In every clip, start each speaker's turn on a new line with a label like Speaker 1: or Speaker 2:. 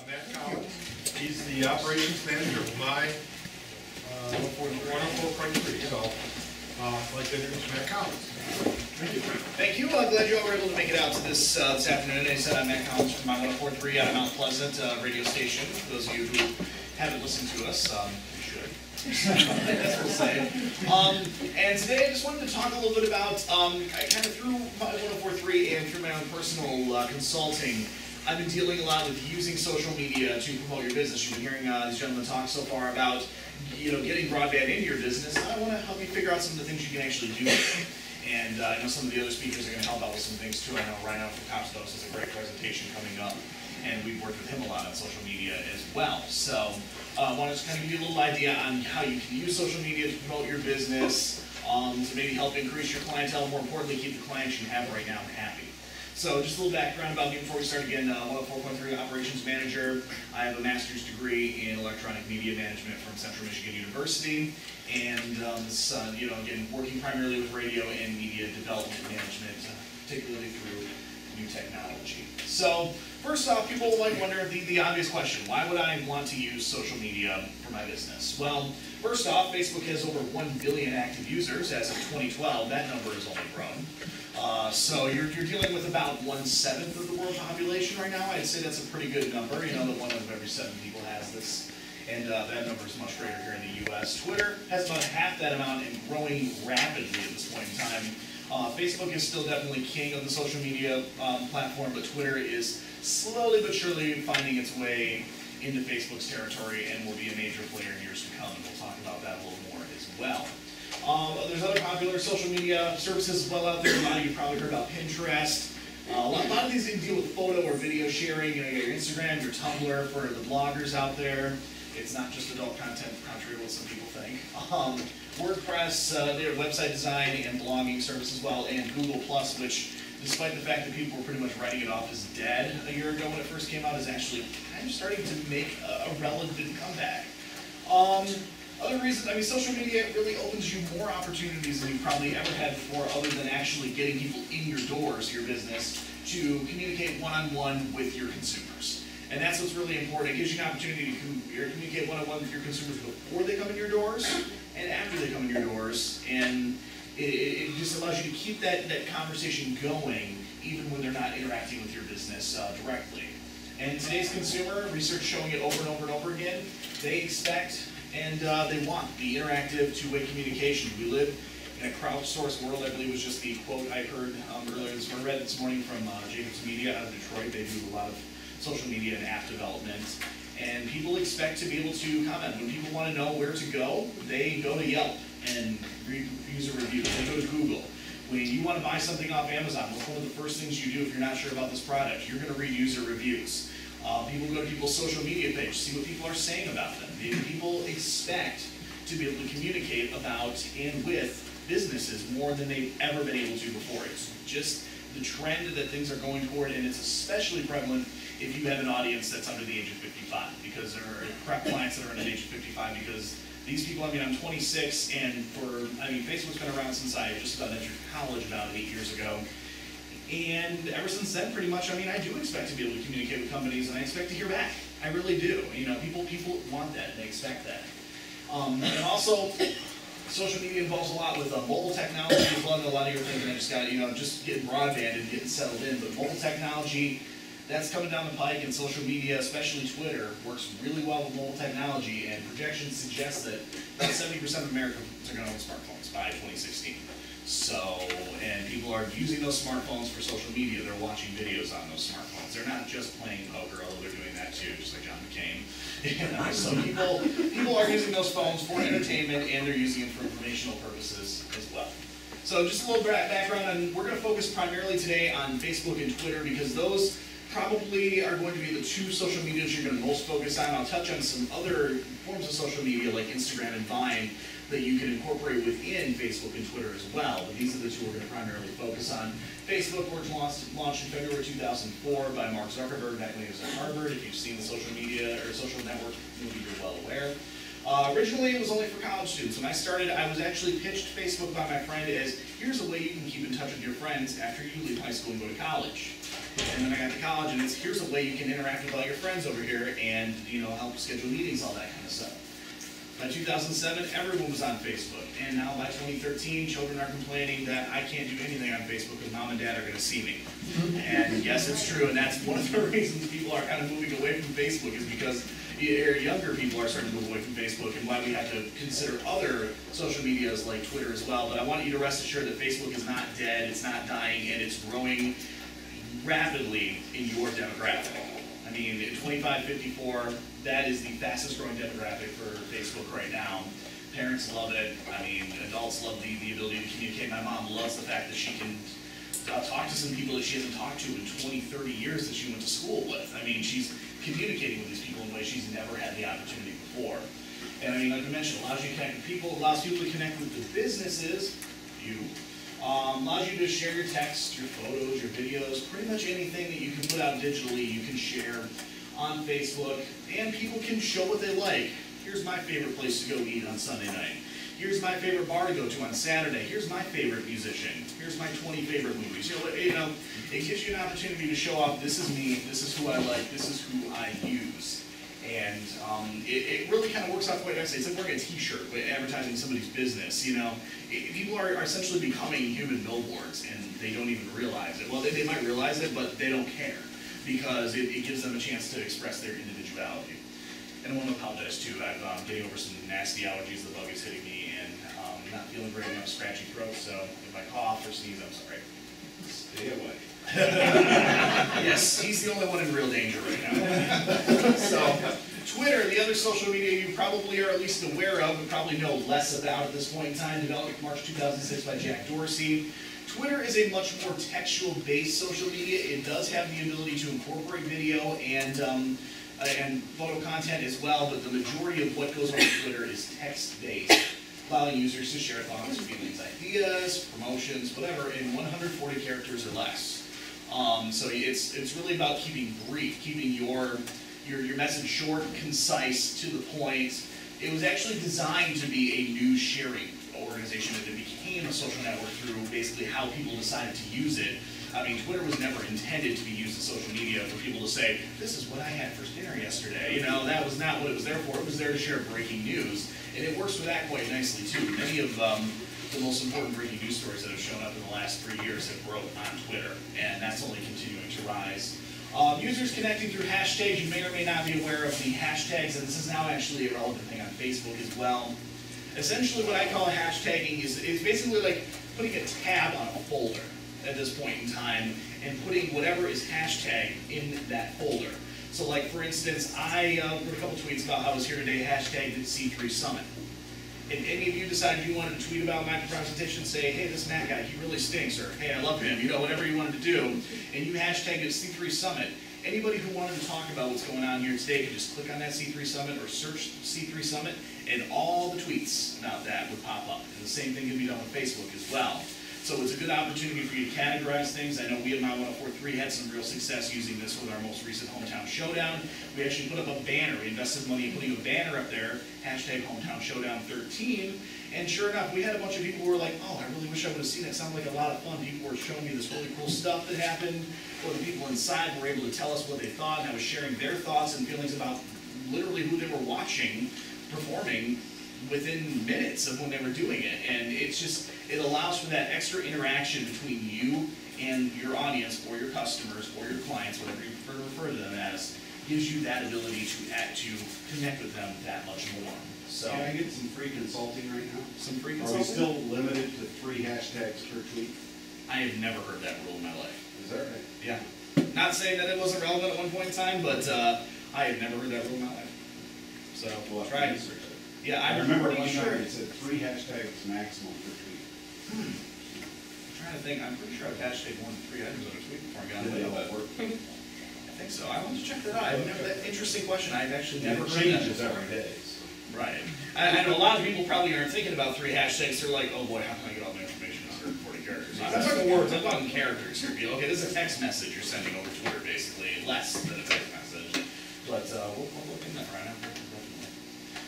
Speaker 1: Matt Collins. He's the operations manager of my 104.3. So I'd like to introduce Matt Collins. Thank you.
Speaker 2: Thank you. Glad you all were able to make it out to this afternoon. As I said, I'm Matt Collins from my 104.3 out of Mount Pleasant radio station. For those of you who haven't listened to us, you should. That's what we'll say. And today I just wanted to talk a little bit about, I kind of through my 104.3 and through my own personal consulting, I've been dealing a lot with using social media to promote your business. You've been hearing these gentlemen talk so far about, getting broadband into your business. And I want to help you figure out some of the things you can actually do with it. And I know some of the other speakers are going to help out with some things too. I know Ryan from Copstos has a great presentation coming up, and we've worked with him a lot on social media as well. So I want to just kind of give you a little idea on how you can use social media to promote your business, to maybe help increase your clientele, more importantly, keep the clients you have right now happy. So just a little background about me before we start again. 104.3 Operations Manager. I have a master's degree in electronic media management from Central Michigan University. And again, working primarily with radio and media development management, particularly through new technology. So first off, people might wonder the obvious question, why would I want to use social media for my business? Well, first off, Facebook has over 1 billion active users as of 2012. That number has only grown. So you're dealing with about 1/7 of the world population right now. I'd say that's a pretty good number. That 1 out of every 7 people has this. And that number is much greater here in the U.S. Twitter has about half that amount and growing rapidly at this point in time. Facebook is still definitely king of the social media platform, but Twitter is slowly but surely finding its way into Facebook's territory and will be a major player in years to come. And we'll talk about that a little more as well. There's other popular social media services as well out there. A lot of you probably heard about Pinterest. A lot of these things deal with photo or video sharing. You got your Instagram, your Tumblr for the bloggers out there. It's not just adult content, contrary to what some people think. WordPress, their website design and blogging service as well, and Google+, which, despite the fact that people were pretty much writing it off as dead a year ago when it first came out, is actually kind of starting to make a relevant comeback. Other reasons, social media really opens you more opportunities than you probably ever had before, other than actually getting people in your doors, your business, to communicate one-on-one with your consumers. And that's what's really important. It gives you an opportunity to communicate one-on-one with your consumers before they come in your doors and after they come in your doors. And it just allows you to keep that conversation going even when they're not interacting with your business directly. And today's consumer, research showing it over and over and over again, they expect and they want the interactive two-way communication. We live in a crowdsourced world, I believe was just the quote I heard earlier this morning, read this morning from Jacobs Media out of Detroit. They do a lot of social media and app development, and people expect to be able to comment. When people want to know where to go, they go to Yelp and read user reviews. They go to Google. When you want to buy something off Amazon, what's one of the first things you do if you're not sure about this product? You're going to read user reviews. People go to people's social media page, see what people are saying about them. People expect to be able to communicate about and with businesses more than they've ever been able to before. It's just the trend that things are going toward, and it's especially prevalent if you have an audience that's under the age of 55, because there are clients that are under the age of 55, because these people, I'm 26, and Facebook's been around since I just about entered college about 8 years ago. And ever since then, pretty much, I do expect to be able to communicate with companies, and I expect to hear back. I really do. People want that, and they expect that. And also, social media involves a lot with mobile technology as well. A lot of you are thinking I just got, just getting broadband and getting settled in, but mobile technology, that's coming down the pike, and social media, especially Twitter, works really well with mobile technology, and projections suggest that about 70% of Americans are going to own smartphones by 2016. So, and people are using those smartphones for social media. They're watching videos on those smartphones. They're not just playing poker, although they're doing that too, just like John McCain. So people are using those phones for entertainment, and they're using them for informational purposes as well. So just a little background on, we're going to focus primarily today on Facebook and Twitter, because those probably are going to be the two social medias you're going to most focus on. I'll touch on some other forms of social media like Instagram and Vine that you can incorporate within Facebook and Twitter as well, but these are the two we're going to primarily focus on. Facebook was launched in February 2004 by Mark Zuckerberg back when he was at Harvard. If you've seen the social media or social network movie, you're well aware. Originally, it was only for college students. When I started, I was actually pitched Facebook by my friend as, here's a way you can keep in touch with your friends after you leave high school and go to college. And then I got to college, and it's here's a way you can interact with all your friends over here, and help schedule meetings, all that kind of stuff. By 2007, everyone was on Facebook, and now by 2013, children are complaining that I can't do anything on Facebook because mom and dad are going to see me. And yes, it's true, and that's one of the reasons people are kind of moving away from Facebook is because younger people are starting to move away from Facebook, and why we have to consider other social medias like Twitter as well. But I want you to rest assured that Facebook is not dead, it's not dying, and it's growing rapidly in your demographic. I mean, at 25-54, that is the fastest growing demographic for Facebook right now. Parents love it. I mean, adults love the ability to communicate. My mom loves the fact that she can talk to some people that she hasn't talked to in 20, 30 years that she went to school with. I mean, she's communicating with these people in ways she's never had the opportunity before. And I mean, like I mentioned, allows you to connect with people, allows people to connect with the businesses, allows you to share your text, your photos, your videos, pretty much anything that you can put out digitally, you can share on Facebook, and people can show what they like. Here's my favorite place to go eat on Sunday night. Here's my favorite bar to go to on Saturday. Here's my favorite musician. Here's my 20 favorite movies. It gives you an opportunity to show off, this is me, this is who I like, this is who I use. And it really kind of works out quite nicely. It's like wearing a t-shirt advertising somebody's business, People are essentially becoming human billboards, and they don't even realize it. Well, they might realize it, but they don't care, because it gives them a chance to express their individuality. And I want to apologize too. I'm getting over some nasty allergies. The bug is hitting me, and I'm not feeling great. I have a scratchy throat, so if I cough or sneeze, I'm sorry.
Speaker 1: Stay away.
Speaker 2: Yes, he's the only one in real danger right now. So, Twitter, the other social media you probably are at least aware of and probably know less about at this point in time, developed March 2006 by Jack Dorsey. Twitter is a much more textual-based social media. It does have the ability to incorporate video and photo content as well, but the majority of what goes on Twitter is text-based, allowing users to share thoughts, feelings, ideas, promotions, whatever, in 140 characters or less. So it's really about keeping brief, keeping your message short, concise, to the point. It was actually designed to be a news sharing organization, and it became a social network through basically how people decided to use it. I mean, Twitter was never intended to be used as social media for people to say, this is what I had for dinner yesterday. That was not what it was there for. It was there to share breaking news, and it works with that quite nicely too. Many of the most important breaking news stories that have shown up in the last 3 years have broke on Twitter, and that's only continuing to rise. Users connecting through hashtags. You may or may not be aware of the hashtags, and this is now actually a relevant thing on Facebook as well. Essentially, what I call hashtagging is basically like putting a tab on a folder at this point in time and putting whatever is hashtag in that folder. So like, for instance, I wrote a couple tweets about how I was here today, hashtagged at C3 Summit. If any of you decided you wanted to tweet about my presentation, say, hey, this Matt guy, he really stinks, or hey, I love him, whatever you wanted to do, and you hashtagged it C3 Summit, anybody who wanted to talk about what's going on here today could just click on that C3 Summit or search C3 Summit, and all the tweets about that would pop up. And the same thing can be done on Facebook as well. So it's a good opportunity for you to categorize things. I know we at My 1043 had some real success using this with our most recent Hometown Showdown. We actually put up a banner. We invested money in putting a banner up there, hashtag Hometown Showdown 13. And sure enough, we had a bunch of people who were like, oh, I really wish I would have seen that. It sounded like a lot of fun. People were showing me this really cool stuff that happened. Or the people inside were able to tell us what they thought, and I was sharing their thoughts and feelings about literally who they were watching performing within minutes of when they were doing it. And it allows for that extra interaction between you and your audience or your customers or your clients, whatever you prefer to refer to them as, gives you that ability to connect with them that much more. So,
Speaker 1: can I get some free consulting right now?
Speaker 2: Some free
Speaker 1: Are
Speaker 2: consulting?
Speaker 1: we still limited to 3 hashtags per tweet?
Speaker 2: I have never heard that rule in my life.
Speaker 1: Is that right?
Speaker 2: Yeah. Not saying that it wasn't relevant at one point in time, but I have never heard that rule in my life. So,
Speaker 1: Well,
Speaker 2: try it. Yeah,
Speaker 1: I remember
Speaker 2: pretty
Speaker 1: one
Speaker 2: sure.
Speaker 1: time it said 3 hashtags maximum per tweet.
Speaker 2: I'm trying to think. I'm pretty sure I've hashtag more than 3 items on a tweet before I got
Speaker 1: Did they
Speaker 2: into
Speaker 1: all
Speaker 2: it.
Speaker 1: work?
Speaker 2: I think so. I want to check that out. I've never, that interesting question. I've actually
Speaker 1: And
Speaker 2: never
Speaker 1: it
Speaker 2: heard that
Speaker 1: changes
Speaker 2: before.
Speaker 1: every day. So.
Speaker 2: Right. I know a lot of people probably aren't thinking about 3 hashtags. They're like, oh boy, how can I get all my information in 140 characters? I'm not talking words. I'm talking characters here. Okay, this is a text message you're sending over Twitter, basically. Less than a text message. But we'll look in that right now. Definitely.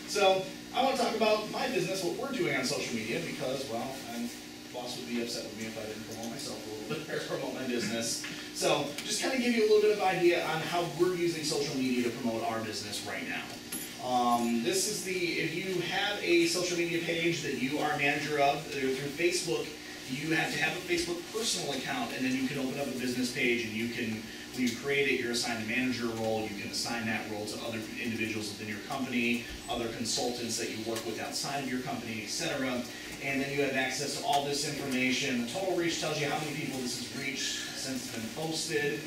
Speaker 2: So I want to talk about my business, what we're doing on social media, because, well, I'm boss would be upset with me if I didn't promote myself a little bit or promote my business. So just kind of give you a little bit of idea on how we're using social media to promote our business right now. This is if you have a social media page that you are manager of through Facebook, you have to have a Facebook personal account, and then you can open up a business page, and you can, when you create it, you're assigned a manager role. You can assign that role to other individuals within your company, other consultants that you work with outside of your company, etc. And then you have access to all this information. The total reach tells you how many people this has reached since it's been posted.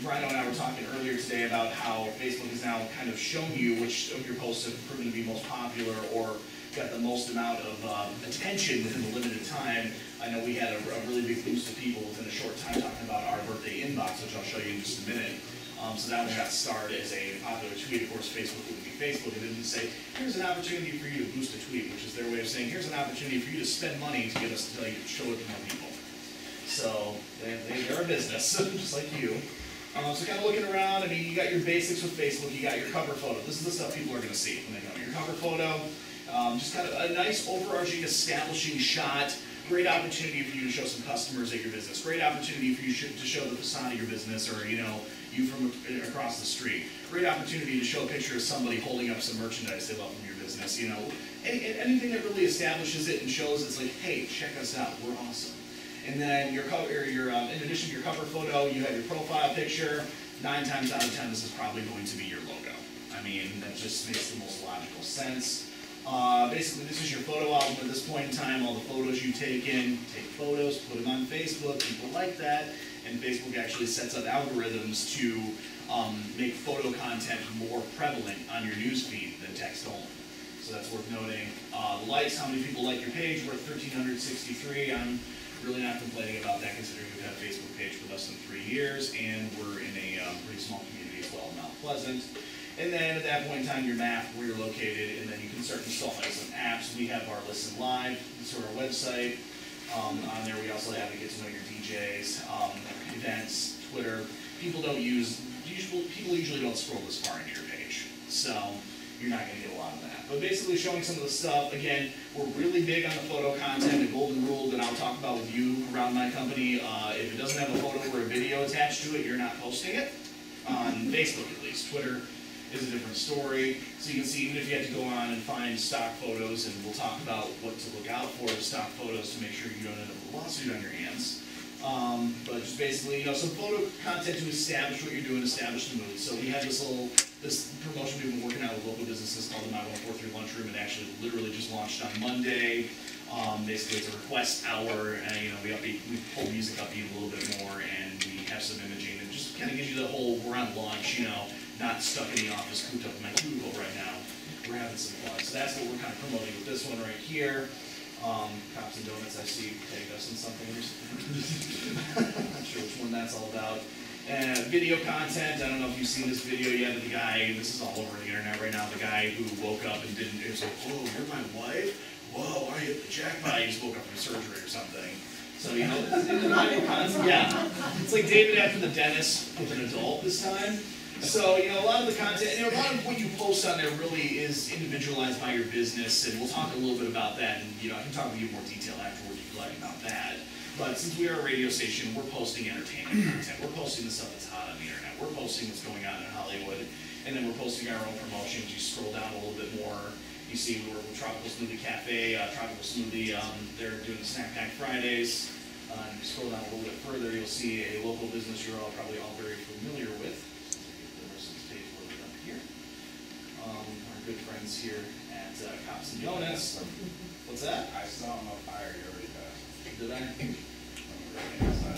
Speaker 2: Rhino and I were talking earlier today about how Facebook has now kind of shown you which of your posts have proven to be most popular or got the most amount of attention within a limited time. I know we had a really big boost of people within a short time talking about our birthday inbox, which I'll show you in just a minute. So that one got starred as a popular tweet. Of course, Facebook would be Facebook, and didn't say, here's an opportunity for you to boost a tweet, which is their way of saying, here's an opportunity for you to spend money to get us to tell you to show it to more people. So they're a business, just like you. So kind of looking around, I mean, you got your basics with Facebook, you got your cover photo. This is the stuff people are going to see when they come. Your cover photo, just kind of a nice overarching establishing shot. Great opportunity for you to show some customers at your business. Great opportunity for you to show the facade of your business, or you from across the street. Great opportunity to show a picture of somebody holding up some merchandise they love from your business. Anything that really establishes it and shows it's like, hey, check us out, we're awesome. And then your cover, in addition to your cover photo, you have your profile picture. 9 times out of 10, this is probably going to be your logo. I mean, that just makes the most logical sense. Basically, this is your photo album at this point in time. All the photos you take photos, put them on Facebook. People like that, and Facebook actually sets up algorithms to make photo content more prevalent on your newsfeed than text only. So that's worth noting. The likes, how many people like your page? We're at 1,363. I'm really not complaining about that, considering we've had a Facebook page for less than 3 years, and we're in a pretty small community as well, Mount Pleasant. And then at that point in time, your map, where you're located, and then you can start installing some apps. We have our Listen Live, sort of our website. On there, we also have to get to know your DJs, events, Twitter. People usually don't scroll this far into your page, so you're not going to get a lot of that. But basically showing some of the stuff, again, we're really big on the photo content, the golden rule that I'll talk about with you around my company. If it doesn't have a photo or a video attached to it, you're not posting it, on Facebook at least. Twitter is a different story. So you can see, even if you have to go on and find stock photos, and we'll talk about what to look out for with stock photos to make sure you don't end up with a lawsuit on your hands. But just basically, some photo content to establish what you're doing, establish the mood. So we have this promotion we've been working out with local businesses called the 9143 Lunchroom. It actually literally just launched on Monday. Basically, it's a request hour, and we pull music up even a little bit more, and we have some imaging, and just kind of gives you the whole, we're on launch, not stuck in the office, cooped up in my cubicle right now. We're having some fun. So that's what we're kind of promoting with this one right here. Cops and Donuts, I see, tagged us in something recently. I'm not sure which one that's all about. Video content, I don't know if you've seen this video yet of the guy, this is all over the internet right now, the guy who woke up and it was like, whoa, you're my wife? Whoa, I hit the jackpot. He just woke up from surgery or something. So, video content, yeah. It's like David after the dentist with an adult this time. So, a lot of the content, a lot of what you post on there really is individualized by your business, and we'll talk a little bit about that, and, I can talk with you in more detail afterward if you'd like about that. But since we are a radio station, we're posting entertainment content. We're posting the stuff that's hot on the internet. We're posting what's going on in Hollywood, and then we're posting our own promotions. You scroll down a little bit more, you see we work with Tropical Smoothie Cafe, Tropical Smoothie, they're doing the Snack Pack Fridays. If you scroll down a little bit further, you'll see a local business you're all probably all very familiar with. Our good friends here at Cops and Donuts. What's that?
Speaker 3: I saw him up higher, you already passed.
Speaker 2: Did I?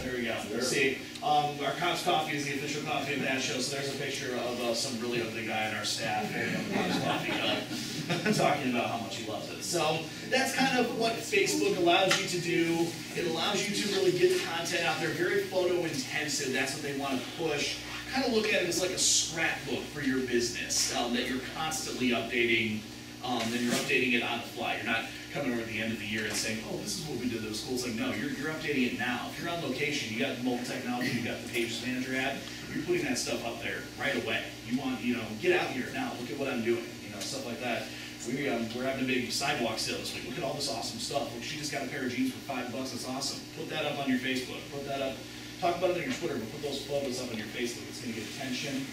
Speaker 2: There we go. There. See, our Cops Coffee is the official coffee of that show, so there's a picture of some really ugly guy in our staff holding up the Cops Coffee cup, talking about how much he loves it. So that's kind of what Facebook allows you to do. It allows you to really get the content out there, very photo intensive. That's what they want to push. Kind of look at it as like a scrapbook for your business that you're constantly updating, and you're updating it on the fly. You're not coming over at the end of the year and saying, oh, this is what we did at the school. It's like, no, you're updating it now. If you're on location, you got the mobile technology, you got the Pages Manager app, you're putting that stuff up there right away. You want, get out here now, look at what I'm doing, stuff like that. We're having a big sidewalk sale this week. Look at all this awesome stuff. Look, she just got a pair of jeans for $5. That's awesome. Put that up on your Facebook. Put that up. Talk about it on your Twitter, but put those photos up on your Facebook. It's going to get attention.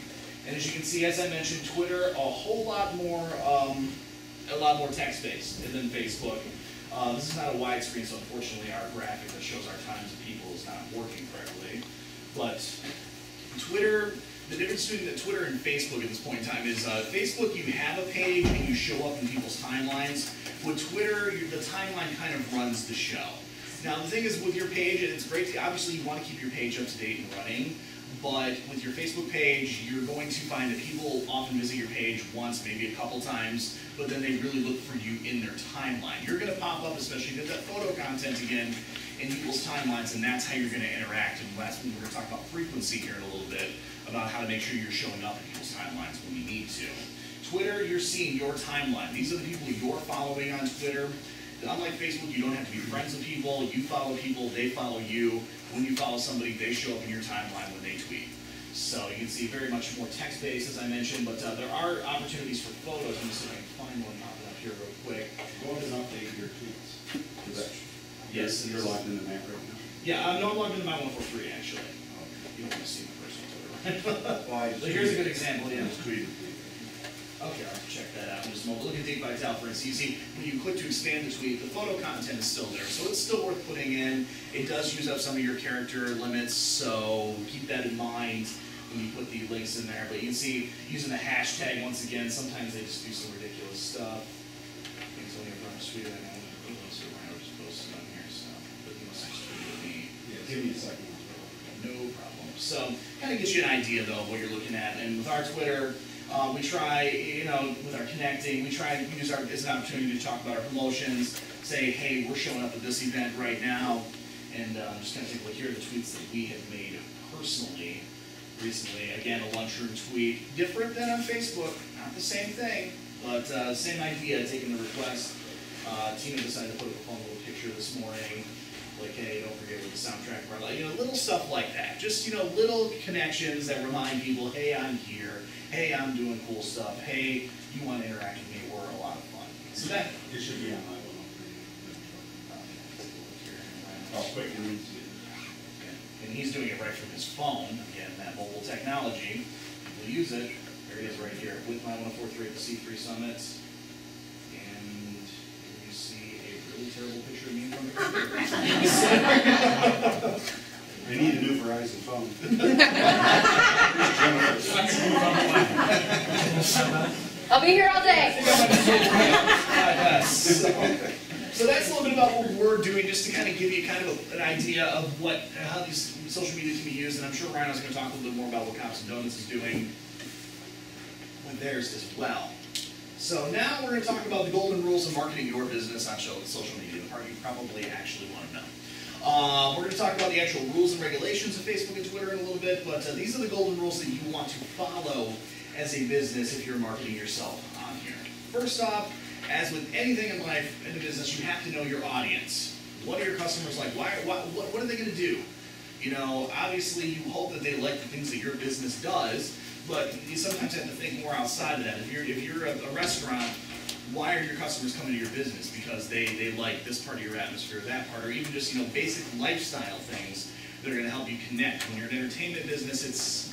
Speaker 2: And as you can see, as I mentioned, Twitter a lot more text-based than Facebook. This is not a widescreen, so unfortunately our graphic that shows our times of people is not working correctly. But Twitter, the difference between Twitter and Facebook at this point in time is Facebook, you have a page and you show up in people's timelines. With Twitter, the timeline kind of runs the show. Now the thing is with your page, it's great, obviously you want to keep your page up to date and running, but with your Facebook page, you're going to find that people often visit your page once, maybe a couple times, but then they really look for you in their timeline. You're going to pop up, especially if you have that photo content again, in people's timelines, and that's how you're going to interact. And last week we're going to talk about frequency here in a little bit, about how to make sure you're showing up in people's timelines when you need to. Twitter, you're seeing your timeline. These are the people you're following on Twitter. Unlike Facebook, you don't have to be friends with people. You follow people, they follow you. When you follow somebody, they show up in your timeline when they tweet. So you can see very much more text-based, as I mentioned, but there are opportunities for photos. Let me see if I can find one popping up here real quick.
Speaker 3: Go ahead and update your tweets.
Speaker 2: Yes.
Speaker 3: You're logged into that right now?
Speaker 2: Yeah, I'm not logged into my 143, actually. You don't want to see my personal Twitter, right?
Speaker 3: Well,
Speaker 2: So here's a good example, yeah.
Speaker 3: Just tweeted.
Speaker 2: Okay, I'll have to check that out in just a moment. Look at Dig by Tal, for instance. You see, when you click to expand the tweet, the photo content is still there, so it's still worth putting in. It does use up some of your character limits, so keep that in mind when you put the links in there. But you can see, using the hashtag, once again, sometimes they just do some ridiculous stuff. I think it's only a run tweet right now. So Ryan just posted on here, so but you must have tweeted me.
Speaker 3: Yeah, give me a second.
Speaker 2: No problem. So, kind of gives you an idea, though, of what you're looking at. And with our Twitter, we try, with our connecting, we try to use our as an opportunity to talk about our promotions, say, hey, we're showing up at this event right now, and just kind of take a look here are the tweets that we have made personally recently. Again, a lunchroom tweet, different than on Facebook, not the same thing, but same idea, taking the request. Tina decided to put up a fun little picture this morning, like, hey, don't forget what the soundtrack brought, little stuff like that. Just, little connections that remind people, hey, I'm here. Hey, I'm doing cool stuff. Hey, you want to interact with me? We're a lot of fun. So that
Speaker 3: It should be on my 103. Oh, quick, and easy.
Speaker 2: and he's doing it right from his phone. Again, that mobile technology. We'll use it. There it is right here with my 143 at the C3 Summit. And here you see a really terrible picture of me in front of the computer.
Speaker 3: I need a new Verizon phone.
Speaker 4: I'll be here all day.
Speaker 2: So that's a little bit about what we're doing, just to kind of give you kind of an idea of how these social media can be used. And I'm sure Ryan is going to talk a little bit more about what Cops and Donuts is doing with theirs as well. So now we're going to talk about the golden rules of marketing your business on social media, the part you probably actually want to know. We're going to talk about the actual rules and regulations of Facebook and Twitter in a little bit, but these are the golden rules that you want to follow as a business if you're marketing yourself on here. First off, as with anything in life, in a business, you have to know your audience. What are your customers like? What are they going to do? Obviously you hope that they like the things that your business does, but you sometimes have to think more outside of that. If you're a restaurant, why are your customers coming to your business? Because they like this part of your atmosphere, that part, or even just basic lifestyle things that are going to help you connect. When you're an entertainment business, it's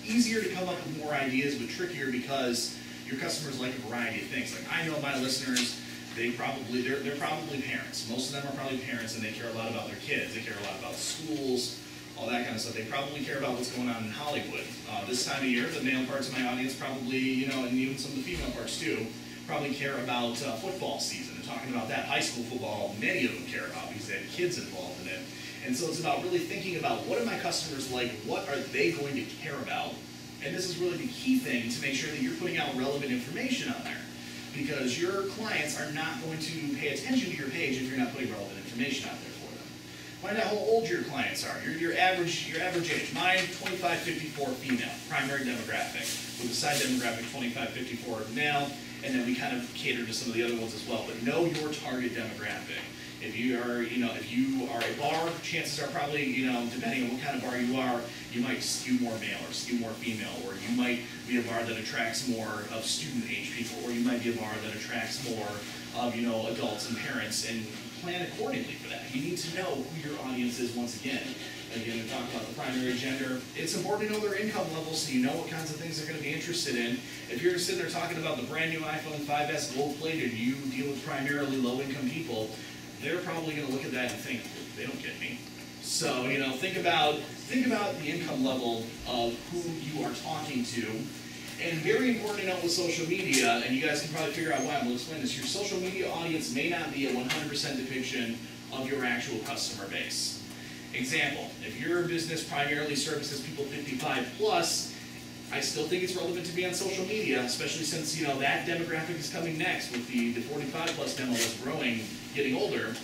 Speaker 2: easier to come up with more ideas, but trickier because your customers like a variety of things. Like I know my listeners, they're probably parents. Most of them are probably parents, and they care a lot about their kids. They care a lot about schools, all that kind of stuff. They probably care about what's going on in Hollywood. This time of year, the male parts of my audience probably, and even some of the female parts too, probably care about football season and talking about that. High school football, many of them care about because they have kids involved in it. And so it's about really thinking about what are my customers like, what are they going to care about, and this is really the key thing to make sure that you're putting out relevant information on there, because your clients are not going to pay attention to your page if you're not putting relevant information out there for them. Find out how old your clients are, your average age. Mine, 25-54 female, primary demographic, with a side demographic 25-54 male. And then we kind of cater to some of the other ones as well. But know your target demographic. If you are, if you are a bar, chances are probably, depending on what kind of bar you are, you might skew more male or skew more female, or you might be a bar that attracts more of student-age people, or you might be a bar that attracts more of, adults and parents, and plan accordingly for that. You need to know who your audience is once again. Again, we talked about the primary gender. It's important to know their income level so you know what kinds of things they're going to be interested in. If you're sitting there talking about the brand new iPhone 5S gold-plated, you deal with primarily low-income people, they're probably going to look at that and think, they don't get me. So, think about the income level of who you are talking to. And very important to note with social media, and you guys can probably figure out why I'm going to explain this, your social media audience may not be a 100% depiction of your actual customer base. Example, if your business primarily services people 55 plus, I still think it's relevant to be on social media, especially since that demographic is coming next with the 45 plus demo that's growing, getting older.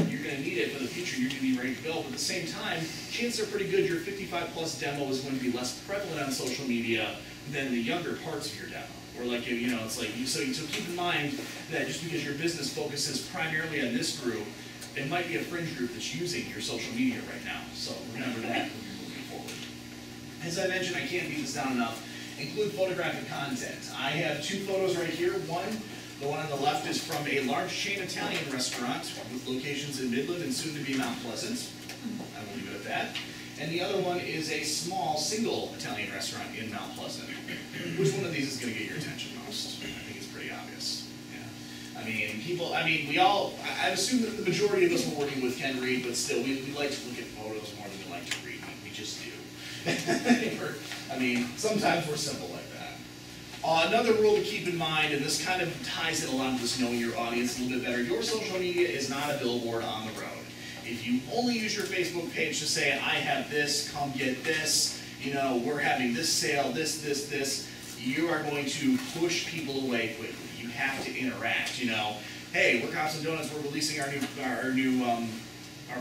Speaker 2: You're going to need it for the future. You're going to be ready to go. But at the same time, chances are pretty good your 55 plus demo is going to be less prevalent on social media than the younger parts of your demo. Or like, it's like, so keep in mind that just because your business focuses primarily on this group, it might be a fringe group that's using your social media right now. So remember that when you're moving forward. As I mentioned, I can't beat this down enough. Include photographic content. I have two photos right here. The one on the left is from a large chain Italian restaurant with locations in Midland and soon to be Mount Pleasant. I will leave it at that. And the other one is a small, single Italian restaurant in Mount Pleasant. Which one of these is going to get your attention most? I think it's pretty obvious. Yeah. I assume that the majority of us were working with Ken Reed, but still, we like to look at photos more than we like to read. We just do. Sometimes we're simple like that. Another rule to keep in mind, and this kind of ties in a lot of this knowing your audience a little bit better, your social media is not a billboard on the road. If you only use your Facebook page to say, I have this, come get this, we're having this sale, this, you are going to push people away quickly. You have to interact, hey, we're Cops and Donuts, we're releasing our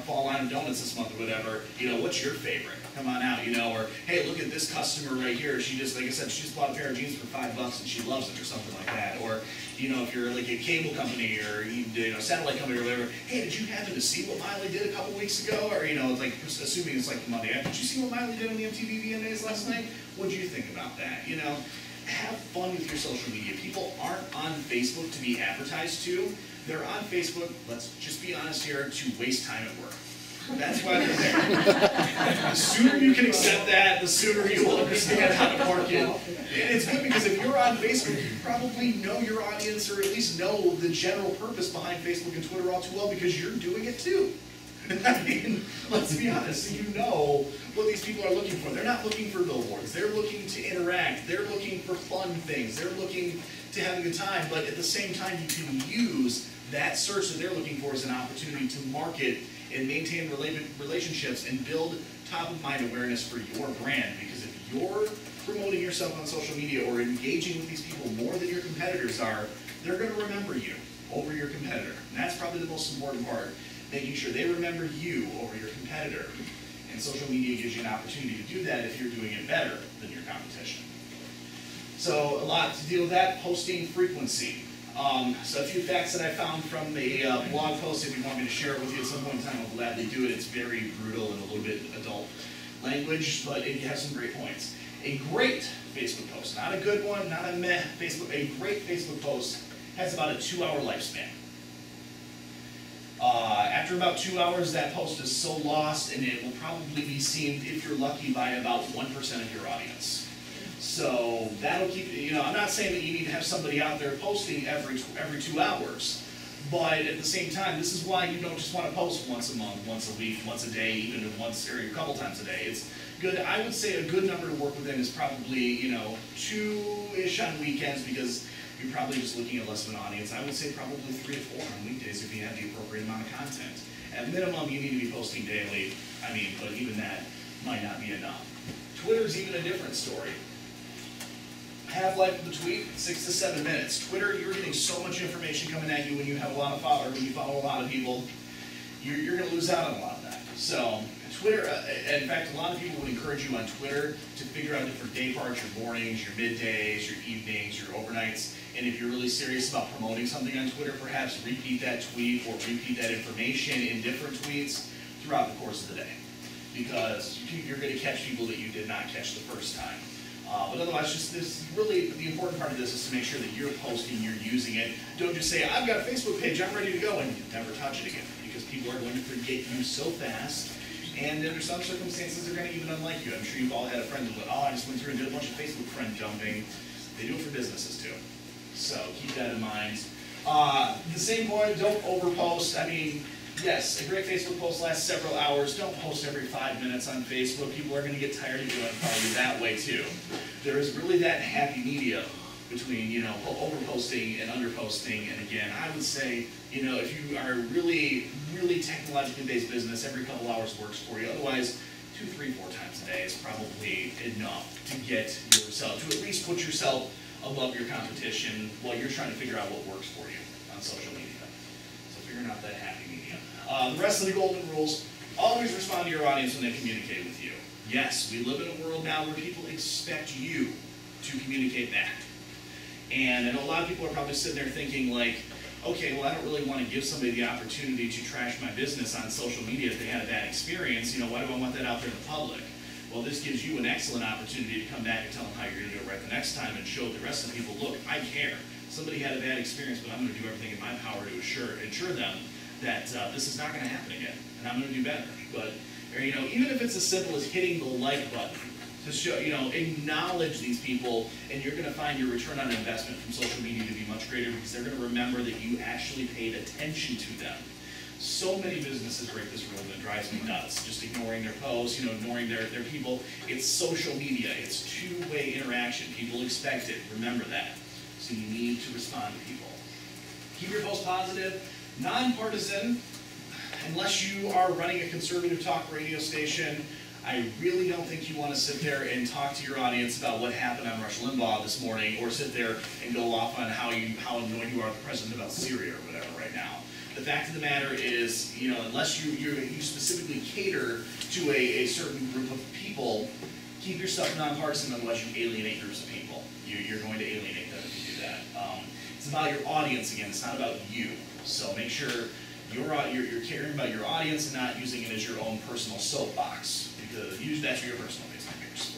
Speaker 2: fall line of donuts this month or whatever, what's your favorite? Come on out, or hey, look at this customer right here. She just, like I said, she just bought a pair of jeans for $5 and she loves it or something like that. Or, if you're like a cable company or satellite company or whatever, hey, did you happen to see what Miley did a couple weeks ago? Or, it's like, assuming it's like Monday, did you see what Miley did on the MTV VMAs last night? What did you think about that? Have fun with your social media. People aren't on Facebook to be advertised to. They're on Facebook, let's just be honest here, to waste time at work. That's why they're there. The sooner you can accept that, the sooner you will understand how to market. And it's good because if you're on Facebook, you probably know your audience or at least know the general purpose behind Facebook and Twitter all too well because you're doing it too. Let's be honest, you know what these people are looking for. They're not looking for billboards. They're looking to interact. They're looking for fun things. They're looking to have a good time, but at the same time, you can use that search that they're looking for as an opportunity to market and maintain relationships and build top-of-mind awareness for your brand. Because if you're promoting yourself on social media or engaging with these people more than your competitors are, they're going to remember you over your competitor. And that's probably the most important part, making sure they remember you over your competitor. And social media gives you an opportunity to do that if you're doing it better than your competition. So a lot to deal with that, posting frequency. So a few facts that I found from a blog post. If you want me to share it with you at some point in time, I'll gladly do it. It's very brutal and a little bit adult language, but it has some great points. A great Facebook post, not a good one, not a meh Facebook, a great Facebook post has about a 2-hour lifespan. After about 2 hours, that post is so lost, and it will probably be seen, if you're lucky, by about 1% of your audience. So that'll keep, I'm not saying that you need to have somebody out there posting every 2 hours, but at the same time, this is why you don't just want to post once a month, once a week, once a day, even once or a couple times a day. It's good. I would say a good number to work within is probably, 2-ish on weekends because you're probably just looking at less of an audience. I would say probably 3 to 4 on weekdays if you have the appropriate amount of content. At minimum, you need to be posting daily. But even that might not be enough. Twitter's even a different story. Half-life of the tweet, 6 to 7 minutes. Twitter, you're getting so much information coming at you when you have a lot of followers, when you follow a lot of people. You're going to lose out on a lot of that. that. So Twitter, in fact, a lot of people would encourage you on Twitter to figure out different day parts, your mornings, your middays, your evenings, your overnights. And if you're really serious about promoting something on Twitter, perhaps repeat that tweet or repeat that information in different tweets throughout the course of the day. Because you're going to catch people that you did not catch the first time. But otherwise, just this really, the important part of this is to make sure that you're posting, you're using it. Don't just say, I've got a Facebook page, I'm ready to go, and you never touch it again. Because people are going to forget you so fast. And under some circumstances, they're going to even unlike you. I'm sure you've all had a friend that went, oh, I just went through and did a bunch of Facebook friend dumping. They do it for businesses too. So keep that in mind. The same point, don't overpost. I mean, yes, a great Facebook post lasts several hours. Don't post every 5 minutes on Facebook. People are going to get tired of you and follow you that way too. There is really that happy medium between, overposting and underposting. And again, I would say, if you are really, really technologically based business, every couple hours works for you. Otherwise, 2, 3, 4 times a day is probably enough to get yourself, to at least put yourself above your competition while you're trying to figure out what works for you on social media. So figuring out that happy medium. The rest of the golden rules, always respond to your audience when they communicate with you. Yes, we live in a world now where people expect you to communicate back. And I know a lot of people are probably sitting there thinking like, okay, well, I don't really want to give somebody the opportunity to trash my business on social media if they had a bad experience. Why do I want that out there in the public? Well, this gives you an excellent opportunity to come back and tell them how you're going to do it right the next time and show the rest of the people, look, I care. Somebody had a bad experience, but I'm going to do everything in my power to ensure them that this is not going to happen again, and I'm going to do better. But, even if it's as simple as hitting the like button, to show, acknowledge these people, and you're going to find your return on investment from social media to be much greater because they're going to remember that you actually paid attention to them. So many businesses break this rule that drives me nuts, just ignoring their posts, ignoring their people. It's social media. It's two-way interaction. People expect it. Remember that. So you need to respond to people. Keep your post positive, nonpartisan. Unless you are running a conservative talk radio station, I really don't think you want to sit there and talk to your audience about what happened on Rush Limbaugh this morning, or sit there and go off on how annoyed you are at the president about Syria or whatever right now. The fact of the matter is, unless you specifically cater to a certain group of people, keep your stuff nonpartisan, otherwise you alienate groups of people. You're going to alienate them if you do that. It's about your audience again, it's not about you. So make sure you're caring about your audience and not using it as your own personal soapbox, because use that for your personal Facebook page.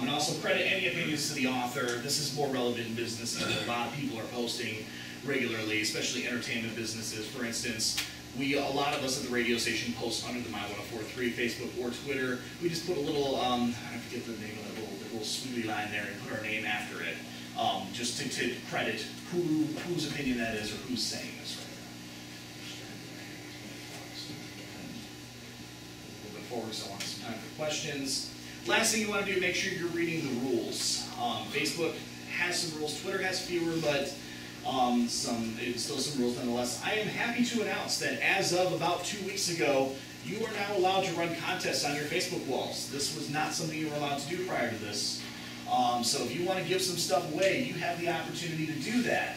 Speaker 2: And also credit any opinions to the author. This is more relevant in businesses that a lot of people are posting regularly, especially entertainment businesses. For instance, a lot of us at the radio station post under the My 1043 Facebook or Twitter. We just put a little, I forget the name of that little squiggly line there, and put our name after it, just to credit whose opinion that is or who's saying this right now. A little bit forward, so I want some time for questions. Last thing you want to do, make sure you're reading the rules. Facebook has some rules, Twitter has fewer, but still some rules nonetheless. I am happy to announce that as of about 2 weeks ago, you are now allowed to run contests on your Facebook walls. This was not something you were allowed to do prior to this. So if you want to give some stuff away, you have the opportunity to do that.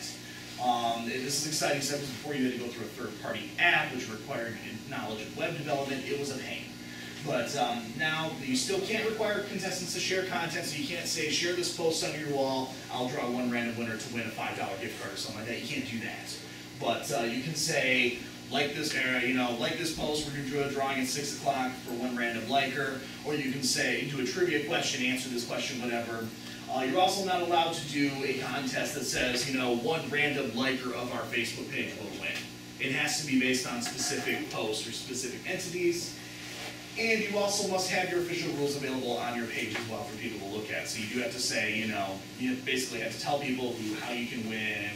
Speaker 2: This is exciting stuff because before you had to go through a third-party app, which required knowledge of web development. It was a pain. But now you still can't require contestants to share content, so you can't say, share this post on your wall, I'll draw one random winner to win a $5 gift card or something like that. You can't do that. But you can say, like this post, we're going to do a drawing at 6 o'clock for one random liker, or you can say, do a trivia question, answer this question, whatever. You're also not allowed to do a contest that says, one random liker of our Facebook page will win. It has to be based on specific posts or specific entities. And you also must have your official rules available on your page as well for people to look at. So you do have to say, you basically have to tell people how you can win,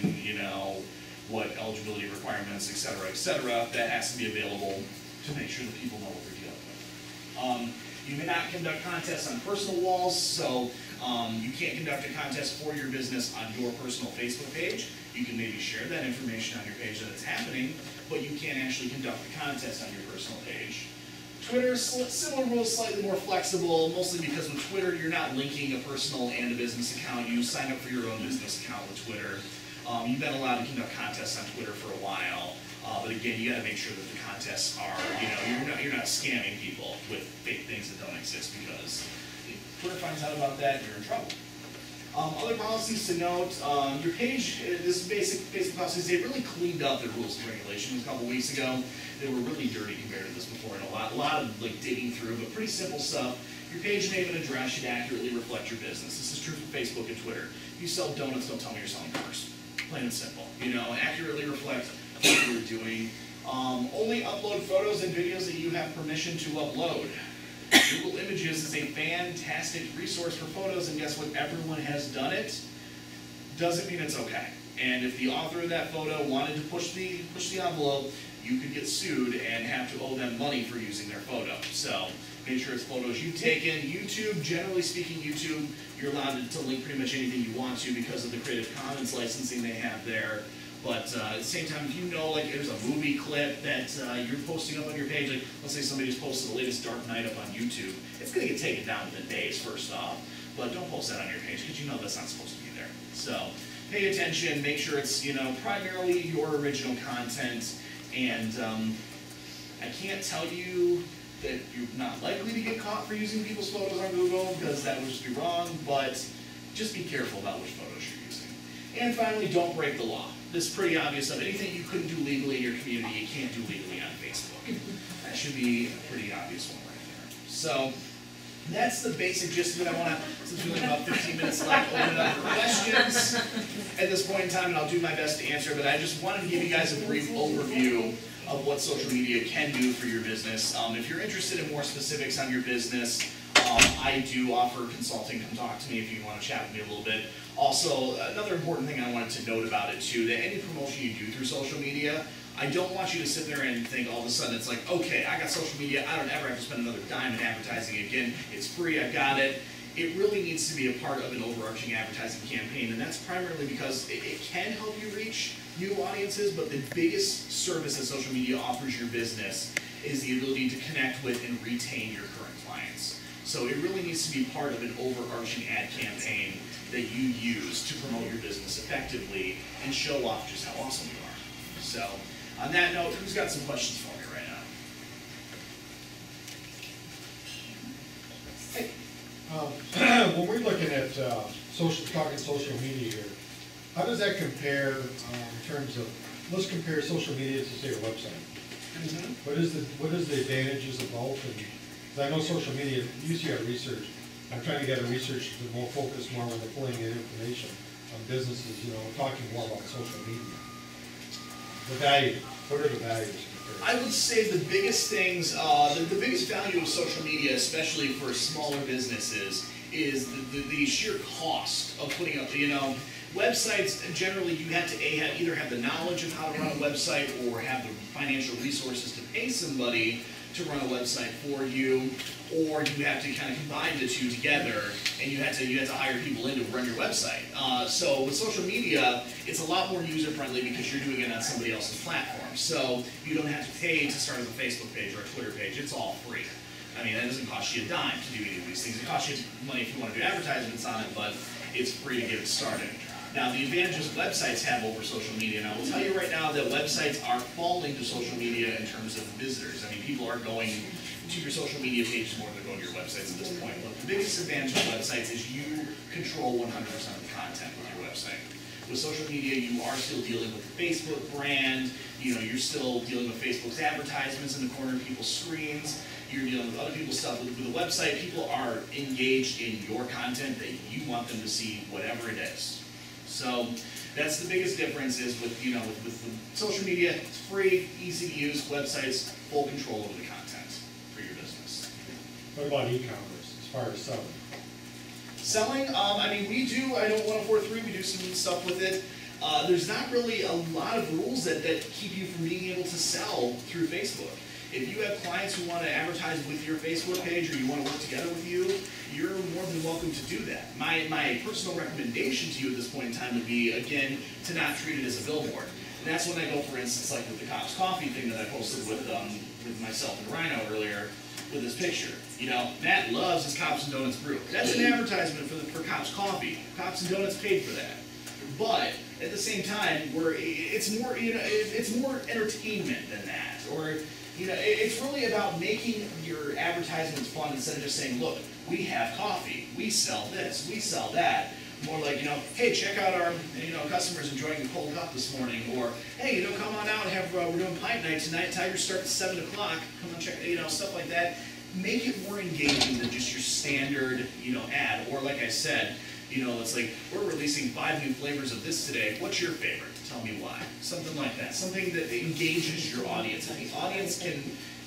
Speaker 2: what eligibility requirements, et cetera, that has to be available to make sure that people know what they're dealing with. You may not conduct contests on personal walls, so you can't conduct a contest for your business on your personal Facebook page. You can maybe share that information on your page that it's happening, but you can't actually conduct the contest on your personal page. Twitter, similar rules, slightly more flexible, mostly because with Twitter, you're not linking a personal and a business account. You sign up for your own business account with Twitter. You've been allowed to conduct contests on Twitter for a while, But again, you got to make sure that the contests are, you're not scamming people with fake things that don't exist, because if Twitter finds out about that, you're in trouble. Other policies to note, your page, this basic policies, they really cleaned up the rules and regulations a couple weeks ago. They were really dirty compared to this before, and a lot of like digging through, but pretty simple stuff. Your page name and address should accurately reflect your business. This is true for Facebook and Twitter. If you sell donuts, don't tell me you're selling cars. Plain and simple. Accurately reflect what you're doing. Only upload photos and videos that you have permission to upload. Google Images is a fantastic resource for photos, and guess what? Everyone has done it. Doesn't mean it's okay. And if the author of that photo wanted to push the envelope, you could get sued and have to owe them money for using their photo. So make sure it's photos you've taken. YouTube, generally speaking, YouTube, you're allowed to link pretty much anything you want to because of the Creative Commons licensing they have there. But at the same time, if you know, like, there's a movie clip that you're posting up on your page, like, let's say somebody just posted the latest Dark Knight up on YouTube, it's going to get taken down within days, first off. But don't post that on your page, because you know that's not supposed to be there. So pay attention, make sure it's, primarily your original content. And I can't tell you that you're not likely to get caught for using people's photos on Google, because that would just be wrong, but just be careful about which photos you're using. And finally, don't break the law. This is pretty obvious stuff. Anything you couldn't do legally in your community, you can't do legally on Facebook. That should be a pretty obvious one right there. So that's the basic gist of it. I want to, since we only have about 15 minutes left, open it up for questions at this point in time, and I'll do my best to answer, but I just wanted to give you guys a brief overview of what social media can do for your business. If you're interested in more specifics on your business, I do offer consulting. Come talk to me if you want to chat with me a little bit. Also, another important thing I wanted to note about it too, that any promotion you do through social media, I don't want you to sit there and think all of a sudden it's like, okay, I got social media, I don't ever have to spend another dime in advertising again, it's free, I got it. It really needs to be a part of an overarching advertising campaign, and that's primarily because it can help you reach new audiences, but the biggest service that social media offers your business is the ability to connect with and retain your current clients. So it really needs to be part of an overarching ad campaign that you use to promote your business effectively and show off just how awesome you are. So on that note, who's got some questions for me right now? Hey.
Speaker 1: When we're looking at talking social media here, how does that compare in terms of, let's compare social media to, say, a website.
Speaker 2: Mm-hmm.
Speaker 1: What is the advantages of both? Because I know social media, you used to get research. I'm trying to get a research to more focus more when they're pulling in information on businesses, talking more about social media. The value, what are the values?
Speaker 2: I would say the biggest things, the biggest value of social media, especially for smaller businesses, is the sheer cost of putting up, websites. Generally, you have to either have the knowledge of how to run a website or have the financial resources to pay somebody to run a website for you, or you have to kind of combine the two together, and you have to hire people in to run your website. So with social media, it's a lot more user friendly because you're doing it on somebody else's platform. So you don't have to pay to start a Facebook page or a Twitter page. It's all free. I mean, that doesn't cost you a dime to do any of these things. It costs you money if you want to do advertisements on it, but it's free to get it started. Now, the advantages websites have over social media, and I will tell you right now that websites are falling to social media in terms of visitors. I mean, people are going to your social media pages more than they're going to your websites at this point. But the biggest advantage of websites is you control 100% of the content with your website. With social media, you are still dealing with the Facebook brand. You're still dealing with Facebook's advertisements in the corner of people's screens. You're dealing with other people's stuff. With a website, people are engaged in your content that you want them to see, whatever it is. So that's the biggest difference is with with social media, it's free, easy to use. Websites, full control over the content for your business.
Speaker 1: What about e-commerce as far as selling?
Speaker 2: Selling, I mean, we do, I know 1043, we do some stuff with it. There's not really a lot of rules that keep you from being able to sell through Facebook. If you have clients who want to advertise with your Facebook page or you want to work together with you, you're more than welcome to do that. My personal recommendation to you at this point in time would be, again, to not treat it as a billboard. And that's when I go, for instance, like with the Cops Coffee thing that I posted with myself and Rhino earlier with this picture. Matt loves his Cops and Donuts brew. That's an advertisement for Cops Coffee. Cops and Donuts paid for that. But at the same time, it's more, you know, it's more entertainment than that. Or, you know, it's really about making your advertisements fun instead of just saying, look, we have coffee, we sell this, we sell that. More like, you know, hey, check out our, you know, customers enjoying a cold cup this morning. Or, hey, you know, come on out and have, we're doing pint night tonight. Tigers start at 7 o'clock. Come on, check, you know, stuff like that. Make it more engaging than just your standard, you know, ad. Or like I said, you know, it's like, we're releasing 5 new flavors of this today. What's your favorite? Tell me why. Something like that. Something that engages your audience. If the audience can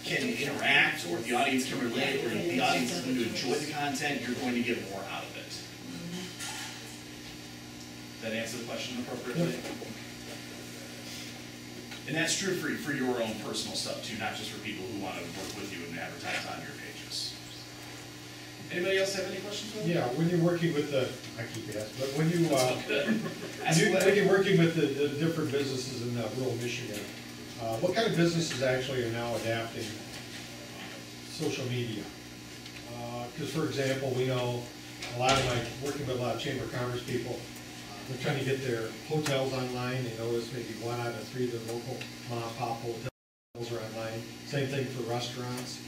Speaker 2: interact, or if the audience can relate, or if the audience is going to enjoy the content, you're going to get more out of it. That answer the question appropriately? And that's true for your own personal stuff too, not just for people who want to work with you and advertise on your pages. Anybody else have any questions?
Speaker 1: Yeah, when you're working with the, I keep asking, but when you,
Speaker 2: When
Speaker 1: when you're working with the different businesses in rural Michigan, what kind of businesses actually are now adapting social media? Because for example, we know working with a lot of Chamber of Commerce people, they're trying to get their hotels online. They notice maybe 1 out of 3 of their local mom and pop hotels are online. Same thing for restaurants.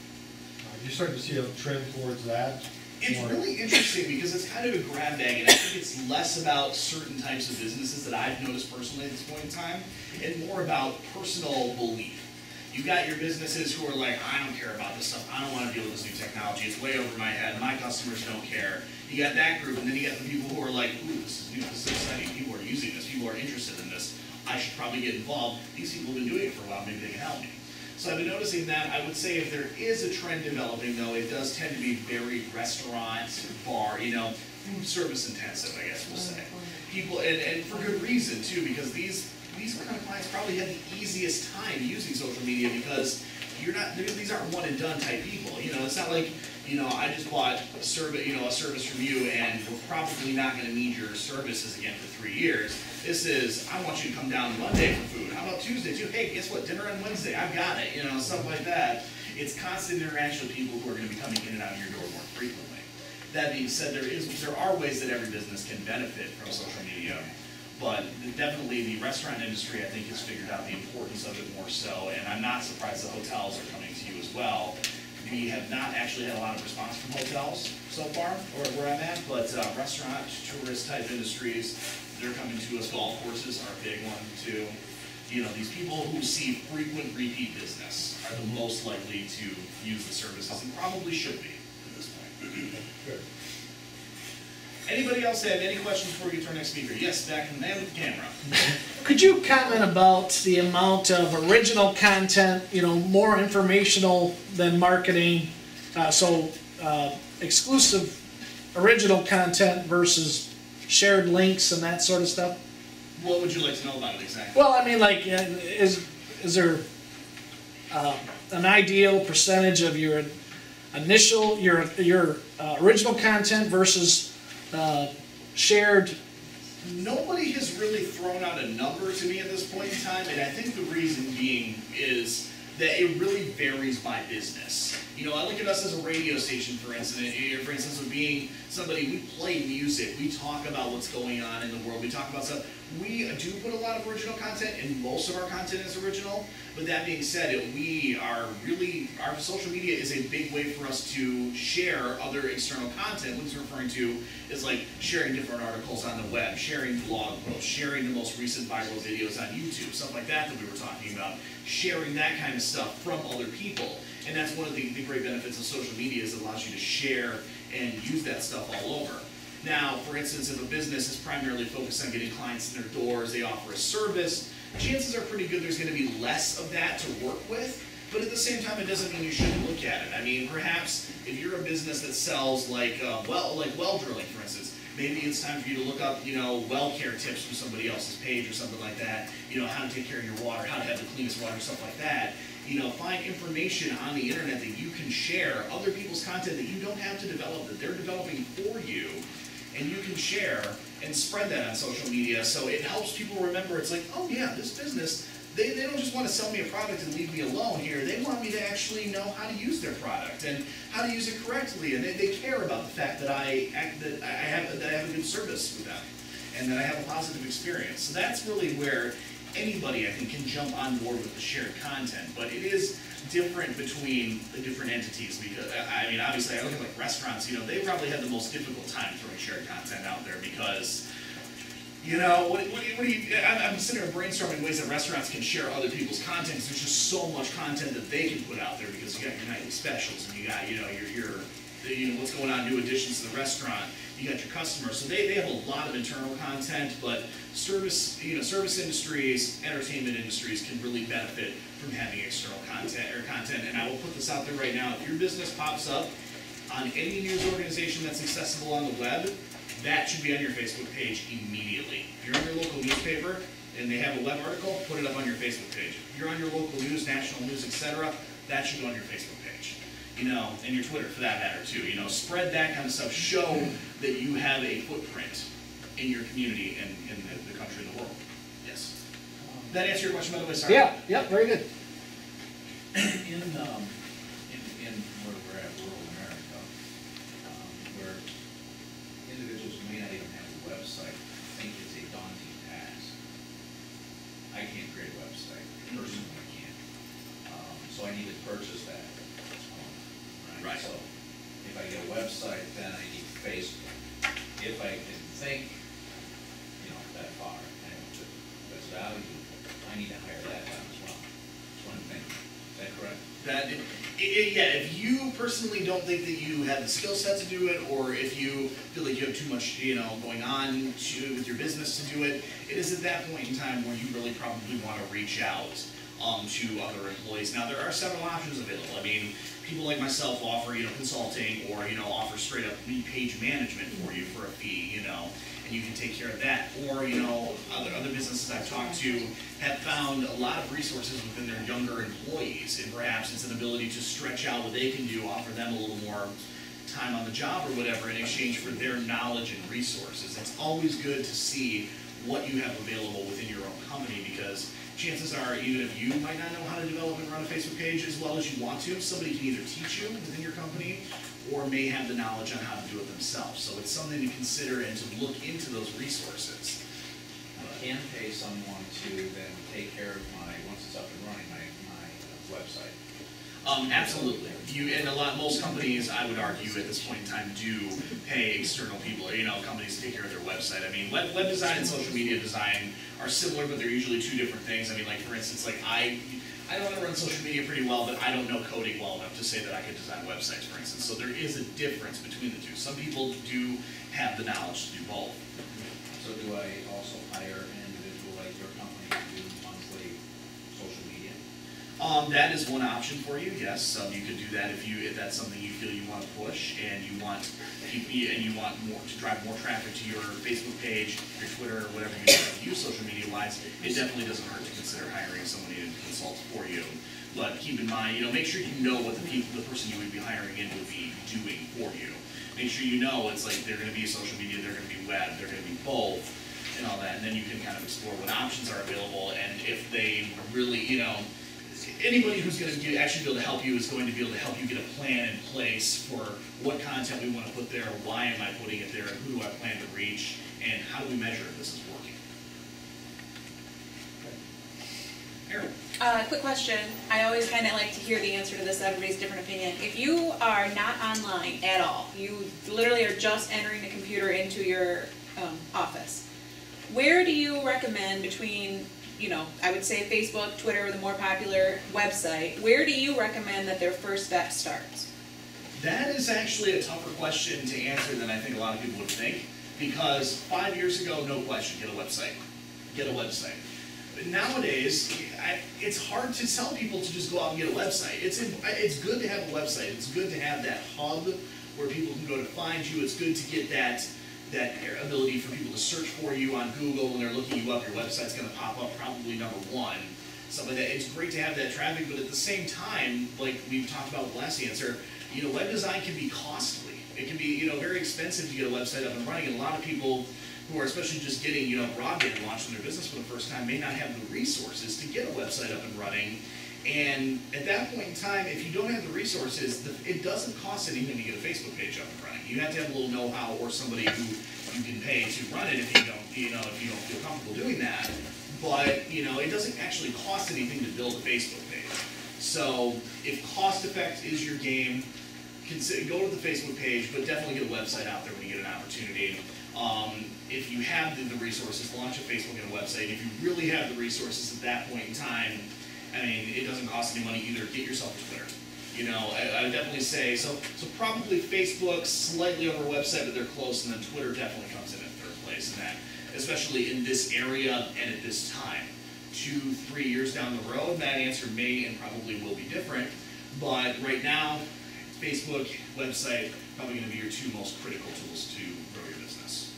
Speaker 1: You're starting to see a trend towards that.
Speaker 2: It's really interesting because it's kind of a grab bag, and I think it's less about certain types of businesses that I've noticed personally at this point in time, and more about personal belief. You got your businesses who are like, I don't care about this stuff. I don't want to deal with this new technology. It's way over my head. My customers don't care. You got that group, and then you got the people who are like, ooh, this is new, this is exciting. People are using this. People are interested in this. I should probably get involved. These people have been doing it for a while. Maybe they can help me. So I've been noticing that. I would say if there is a trend developing, though, it does tend to be very restaurant, bar, you know, food service intensive, I guess we'll say. People, and for good reason, too, because these kind of clients probably have the easiest time using social media because these aren't one and done type people. You know, it's not like, you know, I just bought a service from you and we're probably not going to need your services again for 3 years. This is, I want you to come down Monday for food. How about Tuesday too? Hey, guess what? Dinner on Wednesday. I've got it. You know, stuff like that. It's constant interaction with people who are going to be coming in and out of your door more frequently. That being said, there are ways that every business can benefit from social media. But definitely the restaurant industry, I think, has figured out the importance of it more so, and I'm not surprised the hotels are coming to you as well. We have not actually had a lot of response from hotels so far, or where I'm at, but restaurant, tourist type industries, they're coming to us. Golf courses are a big one too. You know, these people who see frequent repeat business are the most likely to use the services, and probably should be at this point.
Speaker 1: Good.
Speaker 2: Anybody else have any questions before we get to our next speaker? Yes, back in the man with the camera.
Speaker 5: Could you comment about the amount of original content, you know, more informational than marketing, exclusive original content versus shared links and that sort of stuff?
Speaker 2: What would you like to know about it exactly?
Speaker 5: Well, I mean, like, is there an ideal percentage of your initial, your original content versus shared?
Speaker 2: Nobody has really thrown out a number to me at this point in time, and I think the reason being is that it really varies by business. You know, I look at us as a radio station, for instance, of being somebody, we play music, we talk about what's going on in the world, we talk about stuff. We do put a lot of original content, and most of our content is original, but that being said, our social media is a big way for us to share other external content. What it's referring to is like sharing different articles on the web, sharing blog posts, sharing the most recent viral videos on YouTube, stuff like that we were talking about, sharing that kind of stuff from other people. And that's one of the great benefits of social media is it allows you to share and use that stuff all over. Now, for instance, if a business is primarily focused on getting clients in their doors, they offer a service, chances are pretty good there's going to be less of that to work with. But at the same time, it doesn't mean you shouldn't look at it. I mean, perhaps if you're a business that sells like well drilling, for instance, maybe it's time for you to look up, you know, well care tips from somebody else's page or something like that. You know, how to take care of your water, how to have the cleanest water, stuff like that. You know, find information on the internet that you can share, other people's content that you don't have to develop, that they're developing for you, and you can share and spread that on social media. So it helps people remember, it's like, oh yeah, this business, they don't just want to sell me a product and leave me alone here. They want me to actually know how to use their product and how to use it correctly, and they care about the fact that I have a good service with them. and that I have a positive experience. So that's really where anybody, I think, can jump on board with the shared content, but it is different between the different entities, because, I mean, obviously, I look at like restaurants, you know, they probably have the most difficult time throwing shared content out there because, you know, what do you, I'm sitting here brainstorming ways that restaurants can share other people's content, because there's just so much content that they can put out there, because you got your nightly specials, and you got, you know, you know, what's going on, new additions to the restaurant, you got your customers, so they have a lot of internal content, but service industries, entertainment industries can really benefit from having external content, and I will put this out there right now, if your business pops up on any news organization that's accessible on the web, that should be on your Facebook page immediately. If you're in your local newspaper and they have a web article, put it up on your Facebook page. If you're on your local news, national news, etc., that should go on your Facebook page. You know, and your Twitter for that matter too. You know, spread that kind of stuff. Show that you have a footprint in your community and in the country and the world. Yes. That answer your question, by the way? Sorry.
Speaker 5: Yeah, very good.
Speaker 6: In where we're at, rural America, where individuals may not even have a website, think it's a daunting task. I can't create a website, personally I can't. So I need to purchase that.
Speaker 2: Right.
Speaker 6: So if I get a website, then I need Facebook. If I can think, you know, that far, and that's valuable, I need to hire that down as well. That's one thing. Is that correct?
Speaker 2: Yeah, if you personally don't think that you have the skill set to do it, or if you feel like you have too much, you know, going on with your business to do it, it is at that point in time where you really probably want to reach out to other employees. Now, there are several options available. I mean, people like myself offer, you know, consulting, or, you know, offer straight up lead page management for you for a fee, you know, and you can take care of that. Or, you know, other businesses I've talked to have found a lot of resources within their younger employees, and perhaps it's an ability to stretch out what they can do, offer them a little more time on the job or whatever in exchange for their knowledge and resources. It's always good to see what you have available within your own company, because chances are, even if you might not know how to develop and run a Facebook page as well as you want to, somebody can either teach you within your company or may have the knowledge on how to do it themselves. So it's something to consider and to look into those resources.
Speaker 6: I can pay someone to then take care of once it's up and running, my website.
Speaker 2: Absolutely. Most companies, I would argue, at this point in time, do pay external people, or, you know, companies to take care of their website. I mean, web design and social media design are similar, but they're usually two different things. I mean, like, for instance, like, I know how to run social media pretty well, but I don't know coding well enough to say that I could design websites, for instance. So there is a difference between the two. Some people do have the knowledge to do both.
Speaker 6: So do I also hire an individual like your company to do monthly social media?
Speaker 2: That is one option for you. Yes, you could do that if that's something you feel you want to push, and you want more to drive more traffic to your Facebook page, your Twitter, or whatever you use social media wise. It definitely doesn't hurt to consider hiring somebody to consult for you. But keep in mind, you know, make sure you know what the person you would be hiring in would be doing for you. Make sure you know it's like they're going to be social media, they're going to be web, they're going to be both, and all that. And then you can kind of explore what options are available, and if they really, you know, anybody who's going to actually be able to help you is going to be able to help you get a plan in place for what content we want to put there, why am I putting it there, and who do I plan to reach, and how do we measure if this is working. Aaron.
Speaker 4: Quick question. I always kind of like to hear the answer to this. Everybody's different opinion. If you are not online at all, you literally are just entering the computer into your office, where do you recommend between, you know, I would say Facebook, Twitter, the more popular website, where do you recommend that their first step starts?
Speaker 2: That is actually a tougher question to answer than I think a lot of people would think, because 5 years ago, no question, get a website. Get a website. But nowadays, it's hard to tell people to just go out and get a website. It's good to have a website. It's good to have that hub where people can go to find you. It's good to get that ability for people to search for you on Google when they're looking you up. Your website's going to pop up probably #1. Stuff like that. It's great to have that traffic, but at the same time, like we've talked about with the last answer, you know, web design can be costly. It can be, you know, very expensive to get a website up and running, and a lot of people who are especially just getting, you know, broadband launched in their business for the first time may not have the resources to get a website up and running. And at that point in time, if you don't have the resources, it doesn't cost anything to get a Facebook page up and running. You have to have a little know-how or somebody who you can pay to run it if you don't, if you don't feel comfortable doing that. But, it doesn't actually cost anything to build a Facebook page. So if cost effect is your game, go to the Facebook page, but definitely get a website out there when you get an opportunity. If you have the resources, launch a Facebook and a website. If you really have the resources at that point in time, I mean, it doesn't cost any money either. Get yourself a Twitter. I would definitely say, so probably Facebook, slightly over website, but they're close, and then Twitter definitely comes in at third place in that, especially in this area and at this time. 2-3 years down the road, that answer may and probably will be different, but right now, Facebook, website, probably going to be your two most critical tools to grow your business.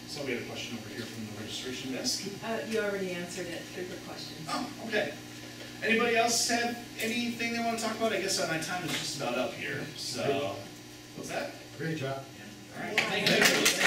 Speaker 2: So we have a question over here from the registration desk.
Speaker 7: You already answered it through the questions.
Speaker 2: Oh, okay. Anybody else have anything they want to talk about? I guess my time is just about up here. So, what's that?
Speaker 1: Great job.
Speaker 2: All right. Thank you.